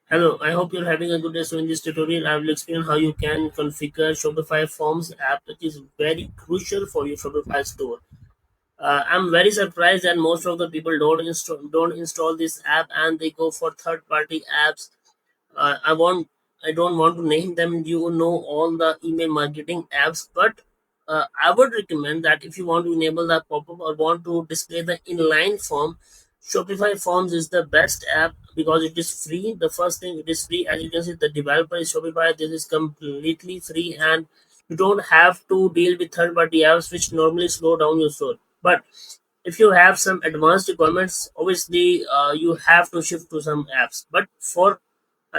Hello, I hope you're having a good day. So in this tutorial, I will explain how you can configure Shopify Forms app, which is very crucial for your Shopify store. I'm very surprised that most of the people don't install this app and they go for third-party apps. uh, I want I don't want to name them. You know all the email marketing apps, but I would recommend that if you want to enable the pop-up or want to display the inline form, Shopify Forms is the best app because it is free. The first thing, it is free. As you can see, the developer is Shopify. This is completely free, and you don't have to deal with third-party apps which normally slow down your store. But if you have some advanced requirements, obviously you have to shift to some apps. But for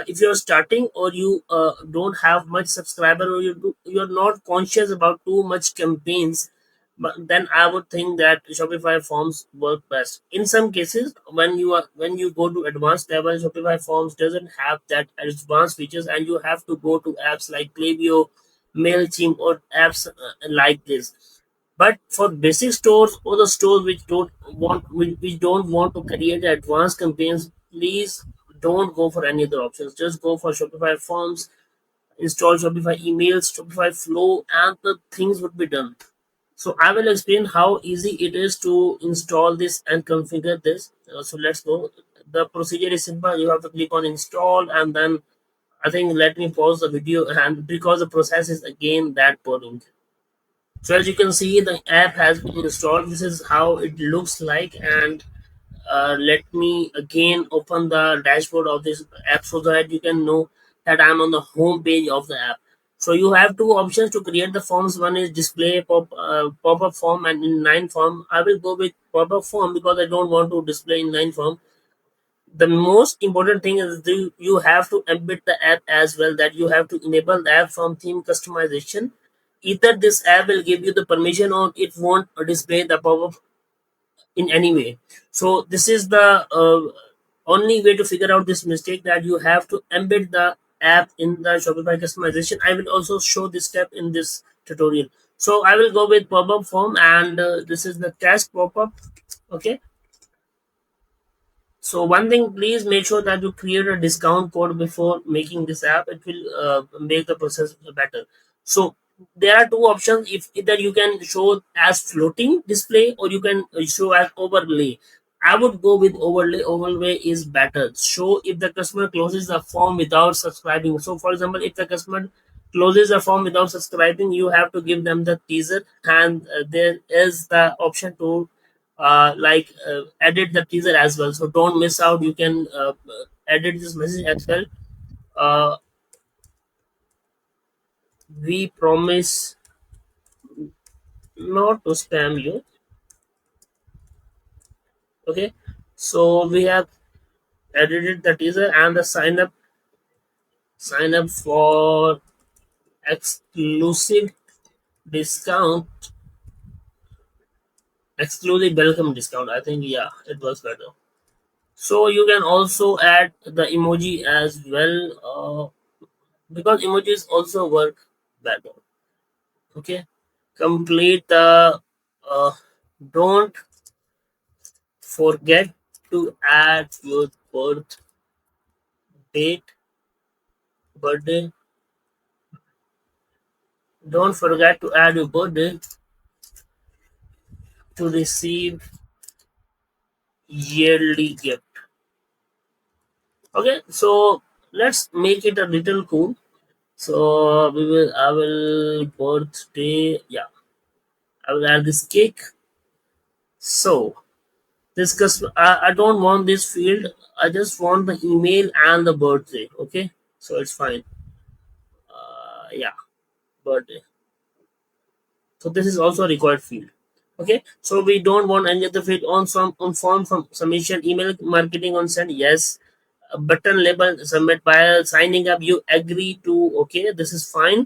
if you're starting or you don't have much subscriber or you're not conscious about too much campaigns, but then I would think that Shopify Forms work best in some cases. When you go to advanced level, Shopify Forms doesn't have that advanced features and you have to go to apps like Klaviyo, MailChimp, or apps like this. But for basic stores or the stores which don't want to create advanced campaigns, please don't go for any other options. Just go for Shopify Forms, install Shopify emails, Shopify Flow, and the things would be done. So I will explain how easy it is to install this and configure this. So let's go. The procedure is simple. You have to click on install, and then I think let me pause the video, and because the process is again that boring. So as you can see, the app has been installed. This is how it looks like, and let me again open the dashboard of this app so that you can know that I'm on the home page of the app. So you have two options to create the forms. One is display pop-up form and inline form. I will go with pop-up form because I don't want to display inline form. The most important thing is you have to embed the app as well, that you have to enable the app from theme customization. Either this app will give you the permission or it won't display the pop-up in any way. So this is the only way to figure out this mistake, that you have to embed the app in the Shopify customization. I will also show this step in this tutorial. So I will go with pop-up form, and this is the test pop-up. Okay. So one thing, please make sure that you create a discount code before making this app. It will make the process better. So there are two options. If either you can show as floating display or you can show as overlay. I would go with overlay. Overlay is better. Show if the customer closes the form without subscribing. So for example, if the customer closes the form without subscribing, you have to give them the teaser, and there is the option to edit the teaser as well, so don't miss out. You can edit this message as well. uh, we promise not to spam you. Okay, so we have edited the teaser and the sign up for exclusive discount, exclusive welcome discount. I think, yeah, it was better. So you can also add the emoji as well, because emojis also work better. Okay, complete the uh, don't forget to add your date birthday. Don't forget to add your birthday to receive yearly gift. Okay, so let's make it a little cool. So I will birthday, yeah, I will add this cake. So this customer, I don't want this field. I just want the email and the birthday. Okay, so it's fine. Yeah, birthday. So this is also a required field. Okay, so we don't want any other field on form from submission, email marketing on send. Yes, a button label submit by signing up. You agree to, okay, this is fine.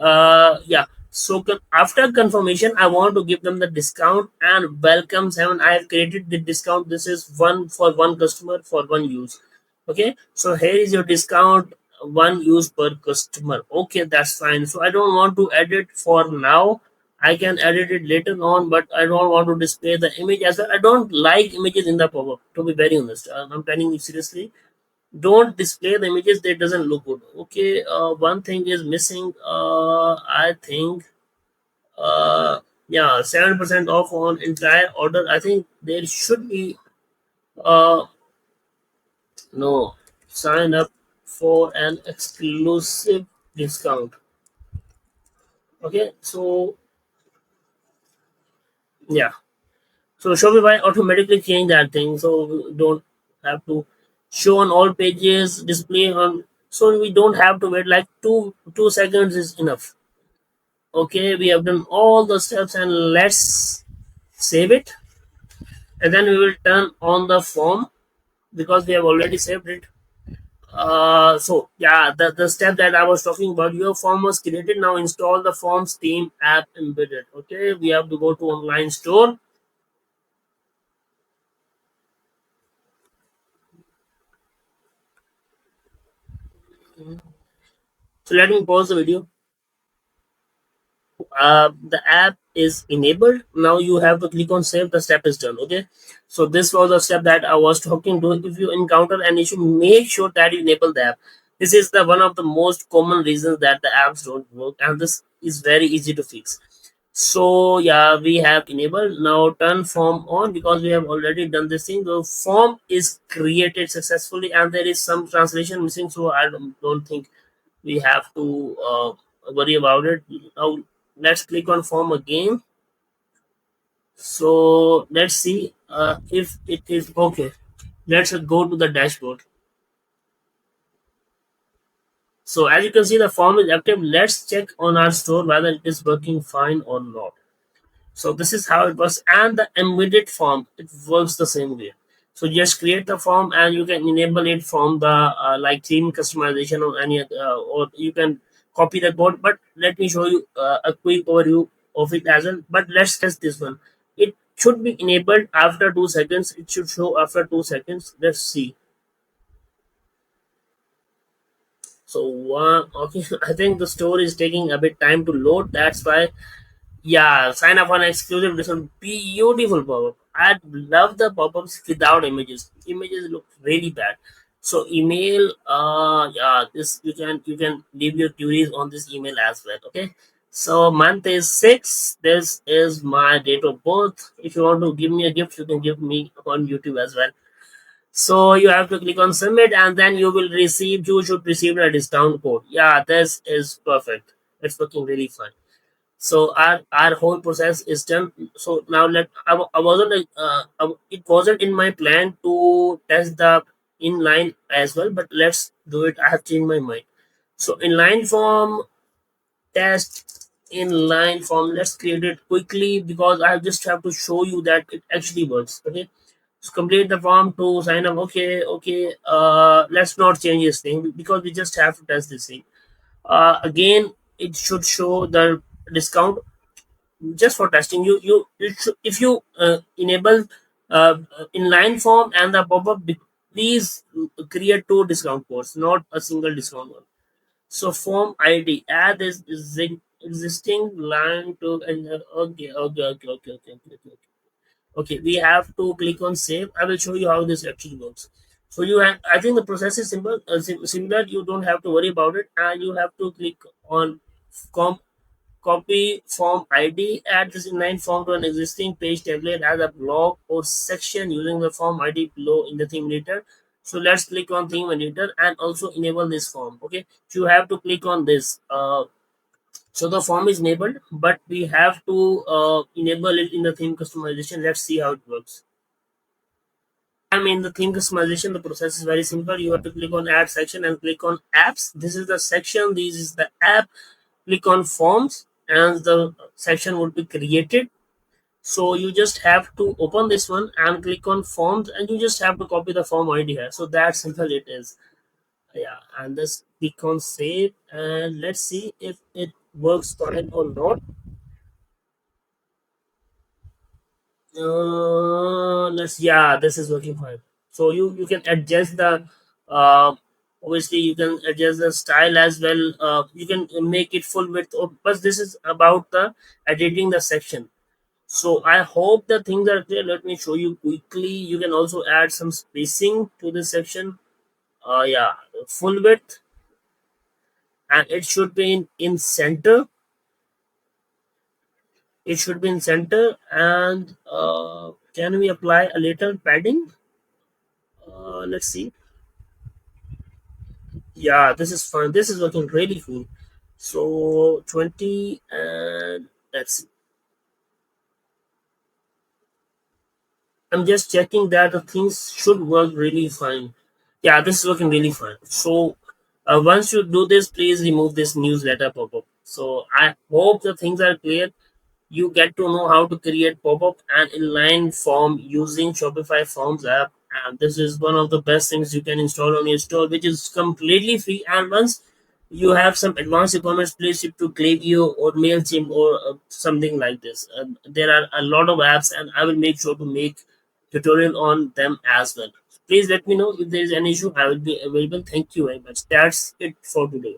Yeah. So after confirmation, I want to give them the discount and welcome 7. I have created the discount. This is one for one customer for one use. Okay, so here is your discount, one use per customer. Okay, that's fine. So I don't want to edit for now. I can edit it later on, but I don't want to display the image as well. I don't like images in the pop-up, to be very honest. I'm telling you seriously. Don't display the images that doesn't look good. Okay, one thing is missing. I think, yeah, 7% off on entire order. I think there should be, uh no, sign up for an exclusive discount. Okay, so yeah, so Shopify automatically change that thing, so we don't have to show on all pages, display on. So we don't have to wait like 2 seconds is enough. Okay, we have done all the steps, and let's save it, and then we will turn on the form because we have already saved it. So yeah, the step that I was talking about, your form was created. Now install the Forms theme app embedded. Okay, we have to go to online store. So let me pause the video. The app is enabled. Now you have to click on save. The step is done. Okay, so this was the step that I was talking to. If you encounter an issue, make sure that you enable the app. This is the one of the most common reasons that the apps don't work, and this is very easy to fix. So yeah, we have enabled. Now turn form on because we have already done this thing. The form is created successfully, and there is some translation missing, so I don't think we have to worry about it. Now let's click on form again. So let's see if it is okay. Let's go to the dashboard. So as you can see, the form is active. Let's check on our store whether it is working fine or not. So this is how it works, and the embedded form, it works the same way. So just create the form, and you can enable it from the like theme customization or any or you can copy the code. But let me show you a quick overview of it as well. But let's test this one. It should be enabled after 2 seconds. It should show after 2 seconds. Let's see. So okay, I think the store is taking a bit time to load. That's why. Yeah, sign up on exclusive discount. Beautiful pop-up. I love the pop-ups without images. Images look really bad. So email, yeah, this you can leave your queries on this email as well. Okay. So month is 6. This is my date of birth. If you want to give me a gift, you can give me on YouTube as well. So you have to click on submit, and then you should receive a discount code. Yeah, this is perfect. It's looking really fine. So our whole process is done. So now I wasn't it wasn't in my plan to test the inline as well, but let's do it. I have changed my mind. So inline form test, inline form, let's create it quickly because I just have to show you that it actually works. Okay, so complete the form to sign up. Okay, let's not change this thing because we just have to test this thing. Again, it should show the discount just for testing. You should, if you enable inline form and the pop-up, please create two discount codes, not a single discount one. So form id, add this existing line to okay, we have to click on save. I will show you how this actually works. So you have, I think the process is simple, similar. You don't have to worry about it, and you have to click on com copy form ID, add this inline form to an existing page template as a block or section using the form ID below in the theme editor. So let's click on theme editor and also enable this form. Okay, so you have to click on this. So the form is enabled, but we have to enable it in the theme customization. Let's see how it works. I mean, the theme customization, the process is very simple. You have to click on add section and click on apps. This is the section, this is the app. Click on forms and the section would be created. So you just have to open this one and click on forms, and you just have to copy the form ID here. So that simple it is. Yeah, and just click on save, and let's see if it works fine or not. Let's, yeah, this is working fine. So you can adjust the uh obviously you can adjust the style as well. You can make it full width, but this is about the editing the section. So I hope the things are clear. Let me show you quickly. You can also add some spacing to this section. Yeah, full width, and it should be in center. It should be in center, and can we apply a little padding? Let's see. Yeah, this is fine. This is looking really cool. So 20, and let's see. I'm just checking that the things should work really fine. Yeah, this is looking really fine. So once you do this, please remove this newsletter pop-up. So I hope the things are clear. You get to know how to create pop-up and inline form using Shopify Forms app. And this is one of the best things you can install on your store, which is completely free. And once you have some advanced e-commerce, please ship to Klaviyo or MailChimp or something like this. There are a lot of apps, and I will make sure to make tutorial on them as well. Please let me know if there is any issue. I will be available. Thank you very much. That's it for today.